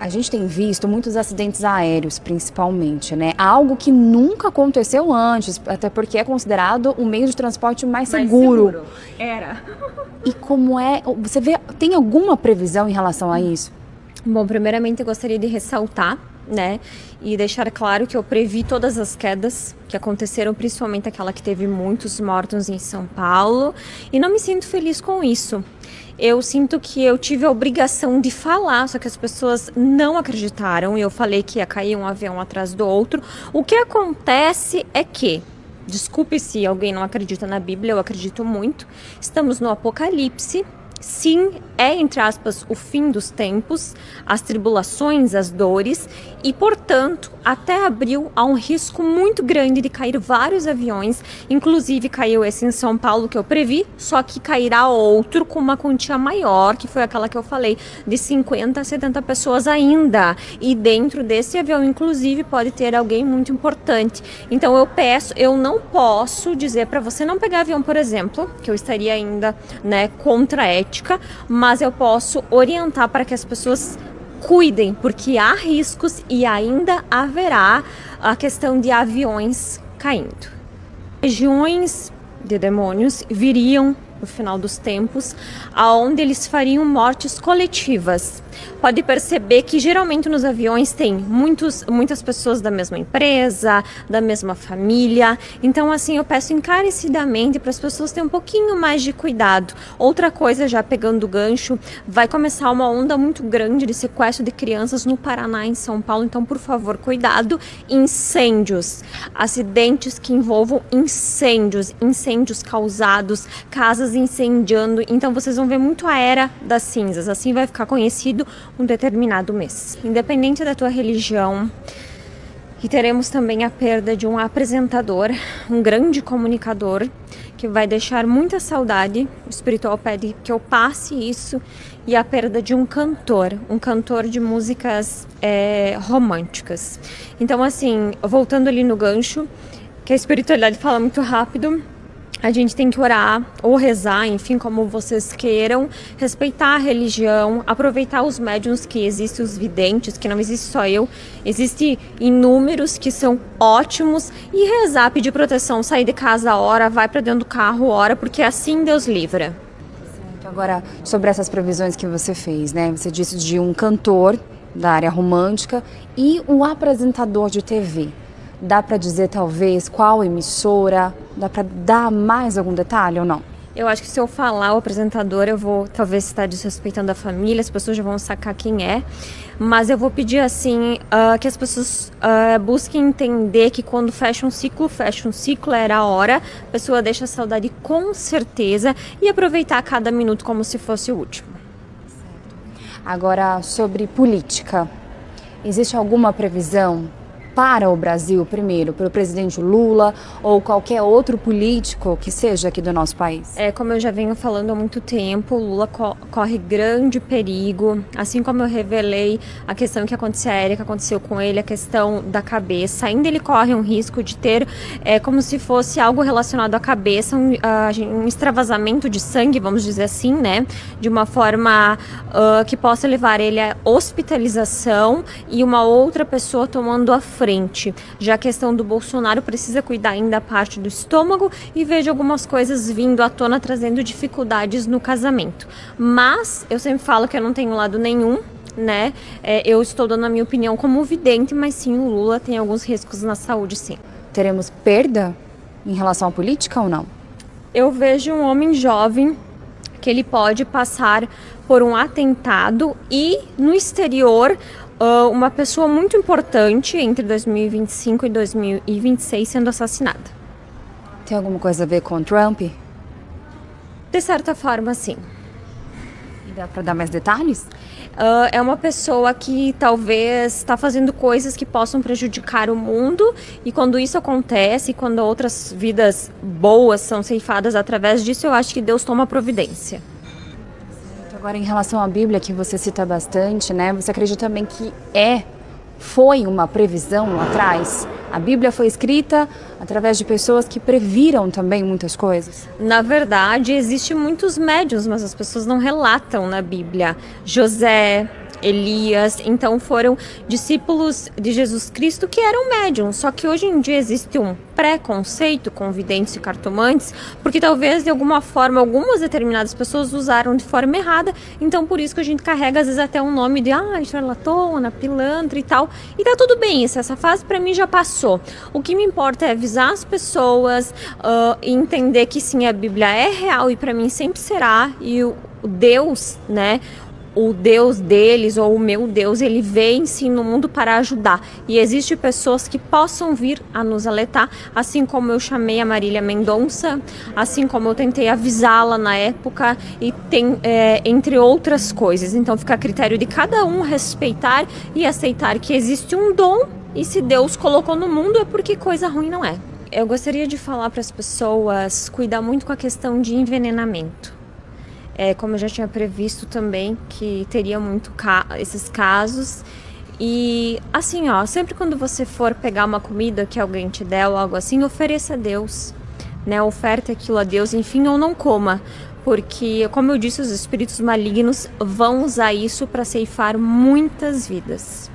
A gente tem visto muitos acidentes aéreos, principalmente, né? Algo que nunca aconteceu antes, até porque é considerado o meio de transporte mais seguro. Era. E como é? Você vê, tem alguma previsão em relação a isso? Bom, primeiramente eu gostaria de ressaltar, né, e deixar claro que eu previ todas as quedas que aconteceram, principalmente aquela que teve muitos mortos em São Paulo, e não me sinto feliz com isso. Eu sinto que eu tive a obrigação de falar, só que as pessoas não acreditaram, e eu falei que ia cair um avião atrás do outro. O que acontece é que, desculpe se alguém não acredita na Bíblia, eu acredito muito, estamos no Apocalipse. Sim, é, entre aspas, o fim dos tempos, as tribulações, as dores, e, portanto, até abril há um risco muito grande de cair vários aviões, inclusive caiu esse em São Paulo que eu previ, só que cairá outro com uma quantia maior, que foi aquela que eu falei, de 50 a 70 pessoas ainda, e dentro desse avião, inclusive, pode ter alguém muito importante. Então eu não posso dizer para você não pegar avião, por exemplo, que eu estaria ainda, né, contra a ética, mas eu posso orientar para que as pessoas cuidem, porque há riscos e ainda haverá a questão de aviões caindo. Legiões de demônios viriam no final dos tempos, aonde eles fariam mortes coletivas. Pode perceber que geralmente nos aviões tem muitas pessoas da mesma empresa, da mesma família. Então, assim, eu peço encarecidamente para as pessoas terem um pouquinho mais de cuidado. Outra coisa, já pegando o gancho, vai começar uma onda muito grande de sequestro de crianças no Paraná, em São Paulo. Então, por favor, cuidado. Incêndios, acidentes que envolvam incêndios causados, casas incendiando. Então, vocês vão ver muito a era das cinzas. Assim vai ficar conhecido um determinado mês. Independente da tua religião, e teremos também a perda de um apresentador, um grande comunicador, que vai deixar muita saudade. O espiritual pede que eu passe isso, e a perda de um cantor de músicas românticas. Então, assim, voltando ali no gancho, que a espiritualidade fala muito rápido, a gente tem que orar ou rezar, enfim, como vocês queiram, respeitar a religião, aproveitar os médiuns que existem, os videntes, que não existe só eu, existe inúmeros que são ótimos, e rezar, pedir proteção, sair de casa a hora, vai para dentro do carro a hora, porque assim Deus livra. Agora, sobre essas previsões que você fez, né? Você disse de um cantor da área romântica e um apresentador de TV. Dá para dizer, talvez, qual emissora? Dá para dar mais algum detalhe ou não? Eu acho que se eu falar o apresentador, eu vou talvez estar desrespeitando a família, as pessoas já vão sacar quem é. Mas eu vou pedir, assim, que as pessoas busquem entender que quando fecha um ciclo, era a hora. A pessoa deixa a saudade com certeza e aproveitar cada minuto como se fosse o último. Agora, sobre política, existe alguma previsão para o Brasil, primeiro, para o presidente Lula ou qualquer outro político que seja aqui do nosso país? Como eu já venho falando há muito tempo, Lula corre grande perigo, assim como eu revelei a questão que aconteceu com ele, a questão da cabeça, ainda ele corre um risco de ter, como se fosse algo relacionado à cabeça, um extravasamento de sangue, vamos dizer assim, né, de uma forma que possa levar ele à hospitalização e uma outra pessoa tomando a frente. Já a questão do Bolsonaro precisa cuidar ainda da parte do estômago e vejo algumas coisas vindo à tona trazendo dificuldades no casamento. Mas eu sempre falo que eu não tenho lado nenhum, né? Eu estou dando a minha opinião como vidente, mas sim, o Lula tem alguns riscos na saúde, sim. Teremos perda em relação à política ou não? Eu vejo um homem jovem que ele pode passar por um atentado e no exterior uma pessoa muito importante entre 2025 e 2026 sendo assassinada. Tem alguma coisa a ver com Trump? De certa forma, sim. E dá para dar mais detalhes? É uma pessoa que talvez está fazendo coisas que possam prejudicar o mundo, e quando isso acontece, quando outras vidas boas são ceifadas através disso, eu acho que Deus toma providência. Agora, em relação à Bíblia, que você cita bastante, né? Você acredita também que foi uma previsão lá atrás? A Bíblia foi escrita através de pessoas que previram também muitas coisas? Na verdade, existem muitos médiuns, mas as pessoas não relatam na Bíblia. José, Elias, então foram discípulos de Jesus Cristo que eram médiums, só que hoje em dia existe um preconceito com videntes e cartomantes, porque talvez de alguma forma algumas determinadas pessoas usaram de forma errada, então por isso que a gente carrega às vezes até um nome de charlatona, pilantra e tal, e tá tudo bem, essa fase pra mim já passou. O que me importa é avisar as pessoas e entender que sim, a Bíblia é real e pra mim sempre será, e o Deus, né, o Deus deles ou o meu Deus, ele vem sim no mundo para ajudar. E existem pessoas que possam vir a nos alertar, assim como eu chamei a Marília Mendonça, assim como eu tentei avisá-la na época, e tem entre outras coisas. Então fica a critério de cada um respeitar e aceitar que existe um dom, e se Deus colocou no mundo é porque coisa ruim não é. Eu gostaria de falar para as pessoas cuidar muito com a questão de envenenamento. Como eu já tinha previsto também, que teria muito esses casos. E assim, sempre quando você for pegar uma comida que alguém te der ou algo assim, ofereça a Deus, né? Oferte aquilo a Deus, enfim, ou não coma. Porque, como eu disse, os espíritos malignos vão usar isso para ceifar muitas vidas.